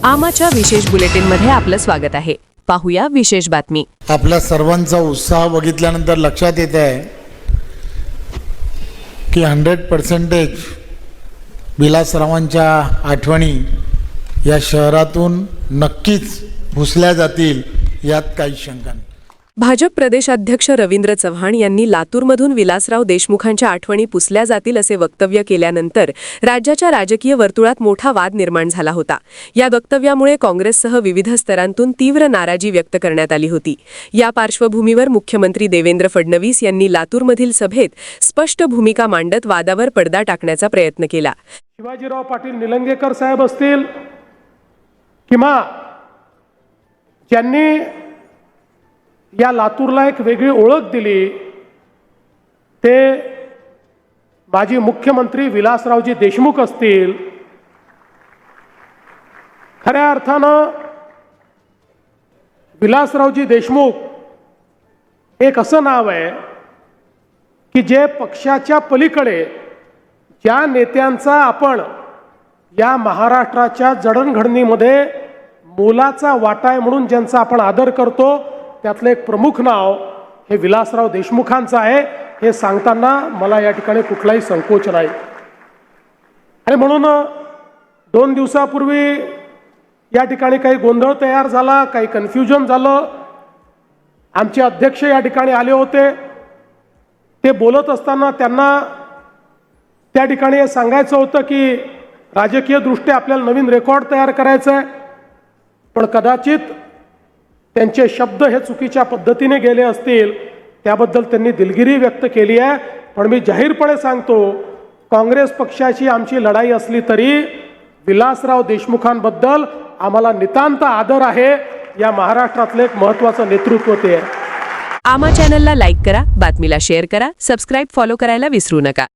आमाच्या विशेष बुलेटिनमध्ये आपलं स्वागत आहे। पाहूया विशेष बातमी। आपल्या सर्वांचा उत्साह बघितल्यानंतर लक्षात येत आहे की 100% विलासरावांच्या आठवणी या शहरातून नक्कीच पुसल्या जातील, यात काही शंका नाही। भाजप प्रदेशाध्यक्ष रवींद्र चव्हाण यांनी लातूरमधून विलासराव देशमुखांच्या आठवणी पुसल्या जातील असे वक्तव्य केल्यानंतर राज्याच्या राजकीय वर्तुळात मोठा वाद निर्माण झाला होता। या वक्तव्यामुळे काँग्रेससह विविध स्तरांतून तीव्र नाराजी व्यक्त करण्यात आली होती। या पार्श्वभूमीवर मुख्यमंत्री देवेंद्र फडणवीस यांनी लातूरमधील सभेत स्पष्ट भूमिका मांडत वादावर पडदा टाकण्याचा प्रयत्न केला। शिवाजीराव पाटील निलंगेकर साहेब असतील किंवा ज्यांनी या लातूरला एक वेगळी ओळख दिली ते माजी मुख्यमंत्री विलासरावजी देशमुख असतील। खऱ्या अर्थानं विलासरावजी देशमुख एक असं नाव आहे की जे पक्षाच्या पलीकडे ज्या नेत्यांचा आपण या महाराष्ट्राच्या जडणघडणीमध्ये मोलाचा वाटा आहे म्हणून ज्यांचा आपण आदर करतो त्यातलं एक प्रमुख नाव हे विलासराव देशमुखांचं आहे। हे सांगताना मला या ठिकाणी कुठलाही संकोच नाही। आणि म्हणून 2 दिवसापूर्वी या ठिकाणी काही गोंधळ तयार झाला, काही कन्फ्युजन झालं। आमचे अध्यक्ष या ठिकाणी आले होते, ते बोलत असताना त्यांना त्या ठिकाणी हे सांगायचं होतं की राजकीयदृष्ट्या आपल्याला नवीन रेकॉर्ड तयार करायचं आहे, पण कदाचित त्यांचे शब्द हे चुकीच्या पद्धतीने गेले असतील, त्याबद्दल त्यांनी दिलगिरी व्यक्त केली आहे। पण मी जाहीरपणे सांगतो, काँग्रेस पक्षाची आमची लढाई असली तरी विलासराव देशमुखांबद्दल आम्हाला नितांत आदर आहे। या महाराष्ट्रातले एक महत्त्वाचं नेतृत्व ते आहे। आमा चॅनलला लाईक करा, बातमीला शेअर करा, सबस्क्राइब फॉलो करायला विसरू नका।